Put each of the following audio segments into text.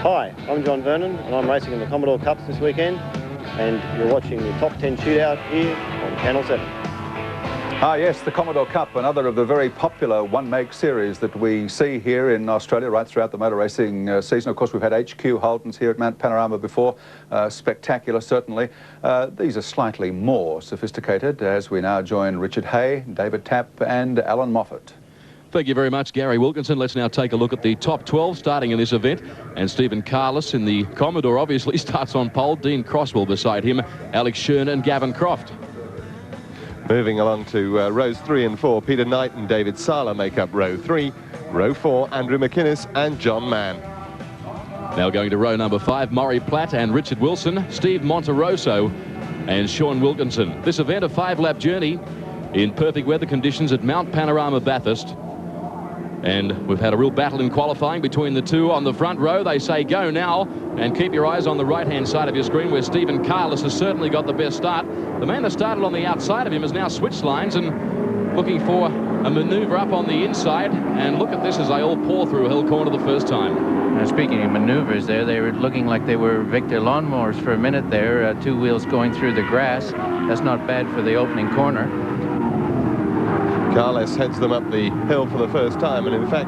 Hi, I'm John Vernon and I'm racing in the Commodore Cups this weekend, and you're watching the Top 10 Shootout here on Channel 7. Ah yes, the Commodore Cup, another of the very popular one-make series that we see here in Australia right throughout the motor racing season. Of course, we've had HQ Holdens here at Mount Panorama before. Spectacular, certainly. These are slightly more sophisticated as we now join Richard Hay, David Tapp and Alan Moffat. Thank you very much, Gary Wilkinson. Let's now take a look at the top 12 starting in this event. And Stephen Carless in the Commodore obviously starts on pole. Dean Crosswell beside him, Alex Schern and Gavin Croft. Moving along to rows 3 and 4, Peter Knight and David Sala make up row 3. Row 4, Andrew McInnes and John Mann. Now going to row number 5, Maury Platt and Richard Wilson, Steve Monterosso and Sean Wilkinson. This event, a 5-lap journey in perfect weather conditions at Mount Panorama Bathurst. And we've had a real battle in qualifying between the two on the front row. They say go now, and keep your eyes on the right-hand side of your screen where Stephen Carless has certainly got the best start. The man that started on the outside of him has now switched lines and looking for a manoeuvre up on the inside. And look at this as they all pour through Hill Corner the first time. Now, speaking of maneuvers there, they were looking like they were Victor lawnmowers for a minute there. 2 wheels going through the grass. That's not bad for the opening corner. Carless heads them up the hill for the first time, and in fact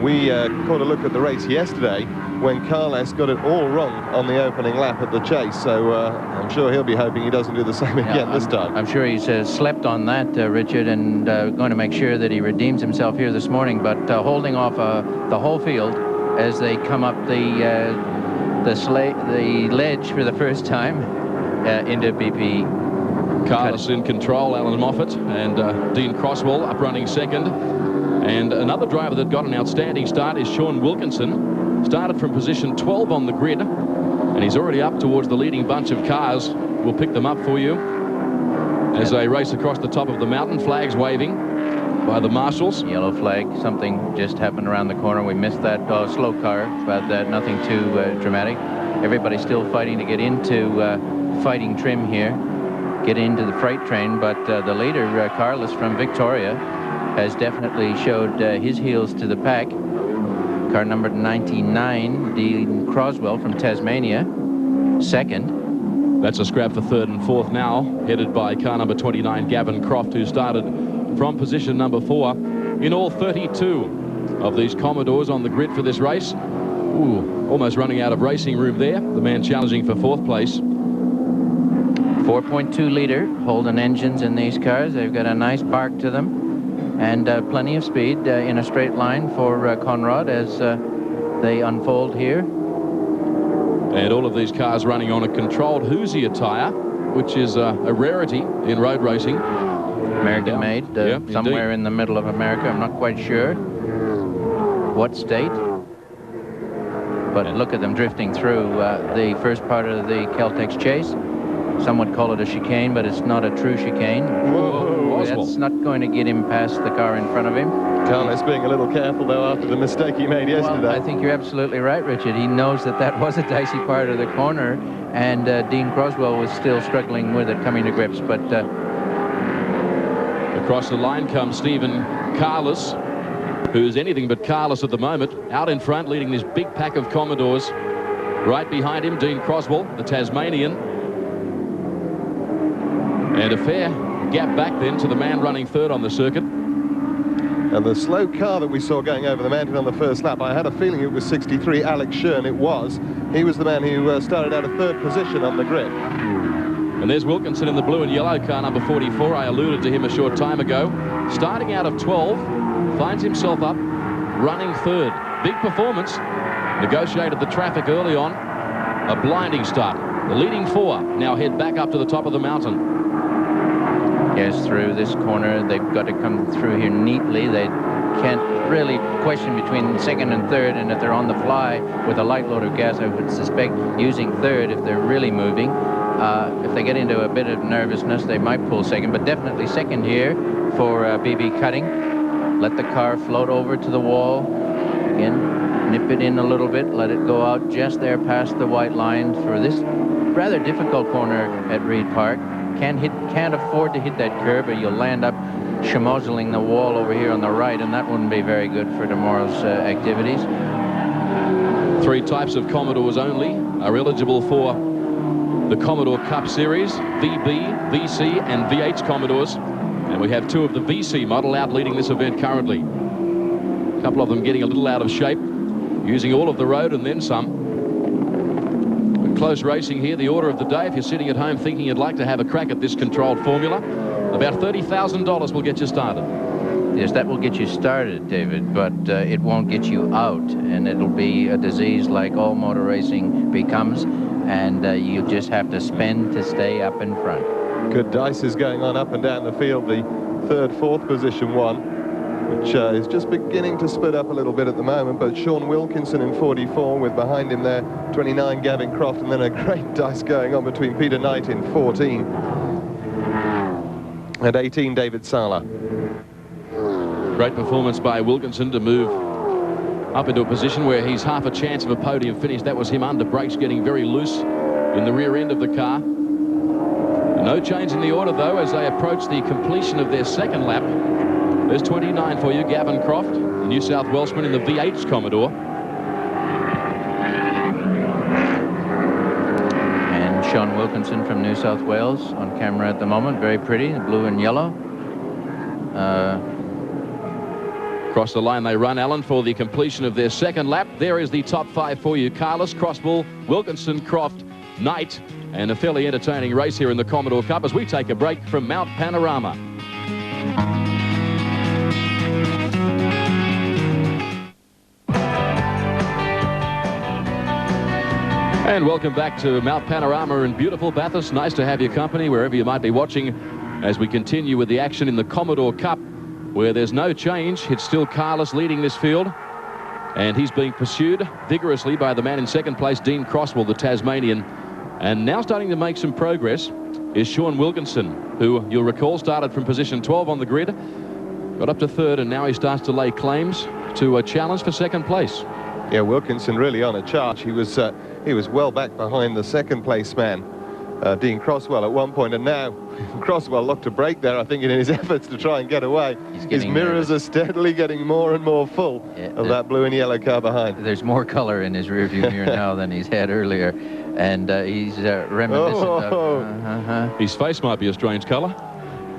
we caught a look at the race yesterday when Carless got it all wrong on the opening lap at the chase, so I'm sure he'll be hoping he doesn't do the same again this time. I'm sure he's slept on that, Richard, and going to make sure that he redeems himself here this morning, but holding off the whole field as they come up the ledge for the first time into BP. Carless in control, Alan Moffat, and Dean Crosswell up running second. And another driver that got an outstanding start is Sean Wilkinson. Started from position 12 on the grid, and he's already up towards the leading bunch of cars. We'll pick them up for you as they race across the top of the mountain, flags waving by the marshals. Yellow flag, something just happened around the corner. We missed that slow car, but nothing too dramatic. Everybody's still fighting to get into fighting trim here. Get into the freight train, but the leader, Carless from Victoria, has definitely showed his heels to the pack. Car number 99, Dean Crosswell from Tasmania, second. That's a scrap for third and fourth now, headed by car number 29, Gavin Croft, who started from position number 4. In all, 32 of these Commodores on the grid for this race. Ooh, almost running out of racing room there. The man challenging for 4th place. 4.2-liter Holden engines in these cars. They've got a nice bark to them and plenty of speed in a straight line for Conrad as they unfold here. And all of these cars running on a controlled Hoosier tyre, which is a rarity in road racing. American-made, somewhere in the middle of America. I'm not quite sure what state. But look at them drifting through the first part of the Caltex chase. Some would call it a chicane, but it's not a true chicane. Whoa, that's not going to get him past the car in front of him. Carless being a little careful, though, after the mistake he made yesterday. Well, I think you're absolutely right, Richard. He knows that that was a dicey part of the corner, and Dean Crosswell was still struggling with it, coming to grips. But across the line comes Stephen Carless, who's anything but Carless at the moment. Out in front, leading this big pack of Commodores. Right behind him, Dean Crosswell, the Tasmanian. And a fair gap back then to the man running third on the circuit. And the slow car that we saw going over the mountain on the first lap, I had a feeling it was 63, Alex Schern. It was. He was the man who started out of 3rd position on the grid. And there's Wilkinson in the blue and yellow car number 44. I alluded to him a short time ago. Starting out of 12, finds himself up, running 3rd. Big performance. Negotiated the traffic early on. A blinding start. The leading 4 now head back up to the top of the mountain. Yes, through this corner, they've got to come through here neatly. They can't really question between 2nd and 3rd, and if they're on the fly with a light load of gas, I would suspect using 3rd if they're really moving. If they get into a bit of nervousness, they might pull 2nd, but definitely 2nd here for BB Cutting. Let the car float over to the wall. Again, nip it in a little bit, let it go out just there past the white line for this rather difficult corner at Reed Park. Can't afford to hit that curb, or you'll land up schmozzling the wall over here on the right, and that wouldn't be very good for tomorrow's activities. 3 types of Commodores only are eligible for the Commodore Cup Series: VB, VC and V8 Commodores. And we have 2 of the VC model out leading this event currently. A couple of them getting a little out of shape, using all of the road and then some. But close racing here. The order of the day, if you're sitting at home thinking you'd like to have a crack at this controlled formula, about $30,000 will get you started. Yes, that will get you started, David, but it won't get you out, and it'll be a disease like all motor racing becomes, and you just have to spend to stay up in front. Good dices going on up and down the field. The 3rd, 4th position one, which is just beginning to split up a little bit at the moment, but Sean Wilkinson in 44, with behind him there 29 Gavin Croft, and then a great dice going on between Peter Knight in 14 and 18 David Sala. Great performance by Wilkinson to move up into a position where he's half a chance of a podium finish. That was him under brakes, getting very loose in the rear end of the car. No change in the order, though, as they approach the completion of their 2nd lap. There's 29 for you, Gavin Croft, the New South Welshman in the V8 Commodore. And Sean Wilkinson from New South Wales on camera at the moment. Very pretty, blue and yellow. Across the line they run, Alan, for the completion of their 2nd lap. There is the top 5 for you: Carlos, Crossbull, Wilkinson, Croft, Knight, and a fairly entertaining race here in the Commodore Cup as we take a break from Mount Panorama. And welcome back to Mount Panorama in beautiful Bathurst. Nice to have your company wherever you might be watching as we continue with the action in the Commodore Cup, where there's no change. It's still Carlos leading this field, and he's being pursued vigorously by the man in 2nd place, Dean Crosswell, the Tasmanian. And now starting to make some progress is Sean Wilkinson, who you'll recall started from position 12 on the grid, got up to 3rd, and now he starts to lay claims to a challenge for 2nd place. Yeah, Wilkinson really on a charge. He was well back behind the 2nd place man, Dean Crosswell, at one point, and now Crosswell looked to break there, I think, in his efforts to try and get away. His mirrors are steadily getting more and more full of that blue and yellow car behind. There's more color in his rearview mirror now than he's had earlier, and he's reminiscent of... His face might be a strange color.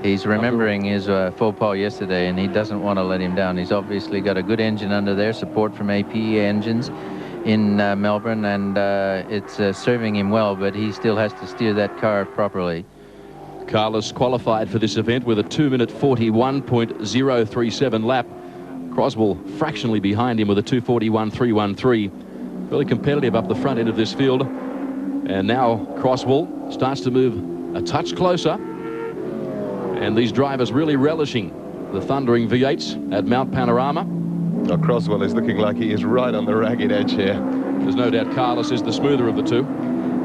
He's remembering his faux pas yesterday, and he doesn't want to let him down. He's obviously got a good engine under there, support from APE engines in Melbourne, and it's serving him well, but he still has to steer that car properly. Carlos qualified for this event with a 2-minute 41.037 lap. Croswell fractionally behind him with a 2:41.313. Really competitive up the front end of this field. And now Croswell starts to move a touch closer. And these drivers really relishing the thundering V8s at Mount Panorama. Now Croswell is looking like he is right on the ragged edge here. There's no doubt Carlos is the smoother of the 2.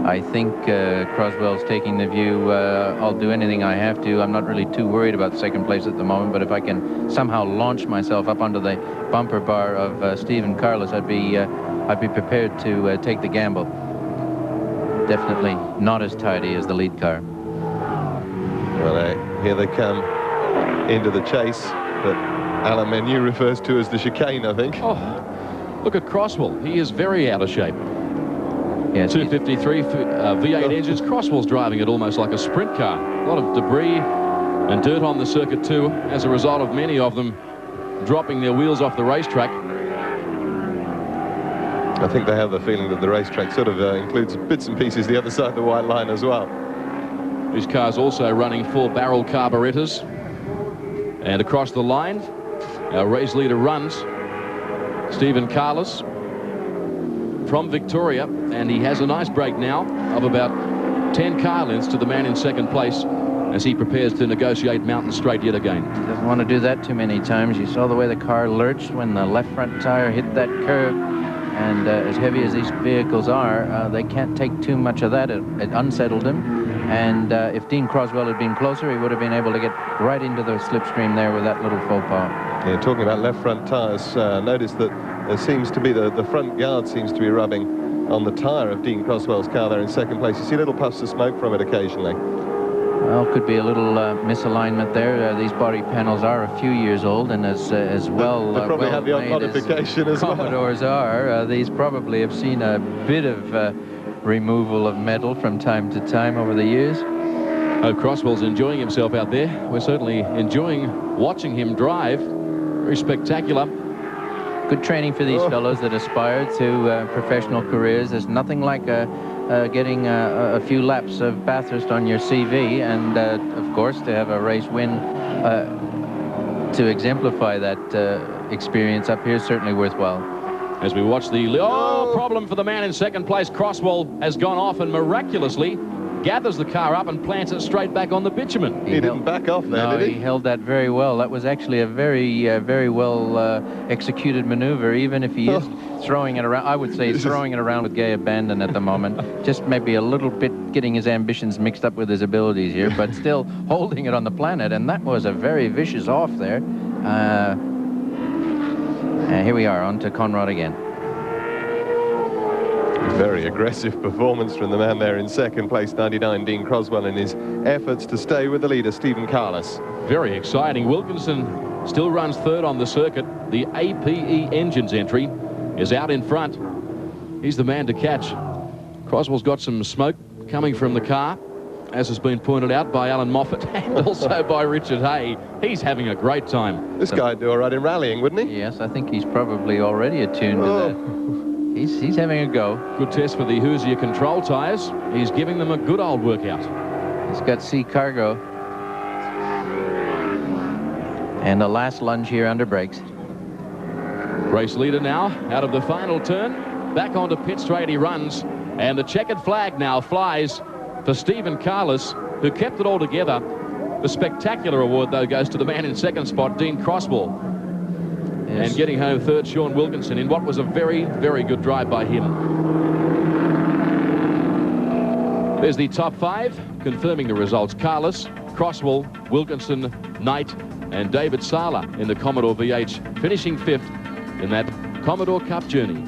I think Croswell's taking the view, I'll do anything I have to. I'm not really too worried about 2nd place at the moment, but if I can somehow launch myself up onto the bumper bar of Stephen Carlos, I'd be prepared to take the gamble. Definitely not as tidy as the lead car. Well, here they come into the chase that Alan Menu refers to as the chicane, I think. Oh, look at Croswell. He is very out of shape. Yes, 253 V8 engines. Croswell's driving it almost like a sprint car. A lot of debris and dirt on the circuit too, as a result of many of them dropping their wheels off the racetrack. I think they have the feeling that the racetrack sort of includes bits and pieces the other side of the white line as well. These cars also running 4-barrel carburetors. And across the line, our race leader runs, Stephen Carlos from Victoria, and he has a nice break now of about 10 car lengths to the man in 2nd place as he prepares to negotiate Mountain Straight yet again. He doesn't want to do that too many times. You saw the way the car lurched when the left front tire hit that curve, and as heavy as these vehicles are, they can't take too much of that. It unsettled him, and if Dean Croswell had been closer, he would have been able to get right into the slipstream there with that little faux pas. Yeah, talking about left front tires, notice that there seems to be the front guard seems to be rubbing on the tire of Dean Croswell's car there in 2nd place. You see little puffs of smoke from it occasionally. Well, could be a little misalignment there. These body panels are a few years old, and as well they probably have the odd modification as well. Commodores are. These probably have seen a bit of removal of metal from time to time over the years. Oh, Crosswell's enjoying himself out there. We're certainly enjoying watching him drive. Very spectacular. Good training for these fellows that aspire to professional careers. There's nothing like getting a few laps of Bathurst on your CV, and of course to have a race win to exemplify that experience up here is certainly worthwhile. As we watch the problem for the man in second place. Crosswell has gone off and miraculously gathers the car up and plants it straight back on the bitumen. He didn't back off there, no, did he? He held that very well. That was actually a very well executed maneuver, even if he is throwing it around. I would say he's throwing it around with gay abandon at the moment. Just maybe a little bit getting his ambitions mixed up with his abilities here, but still holding it on the planet. And that was a very vicious off there. And here we are, on to Conrad again. Very aggressive performance from the man there in second place, 99, Dean Croswell, in his efforts to stay with the leader, Stephen Carless. Very exciting. Wilkinson still runs third on the circuit. The APE Engines entry is out in front. He's the man to catch. Croswell's got some smoke coming from the car, as has been pointed out by Alan Moffat and also by Richard Hay. He's having a great time. This guy'd do all right in rallying, wouldn't he? Yes, I think he's probably already attuned to that. He's having a go. Good test for the Hoosier control tyres. He's giving them a good old workout. He's got C cargo. And the last lunge here under brakes. Race leader now out of the final turn. Back onto pit straight he runs. And the checkered flag now flies for Stephen Carless, who kept it all together. The spectacular award, though, goes to the man in second spot, Dean Croswell. Yes. And getting home third, Sean Wilkinson, in what was a very good drive by him. There's the top five, confirming the results. Carless, Croswell, Wilkinson, Knight, and David Sala in the Commodore VH, finishing fifth in that Commodore Cup journey.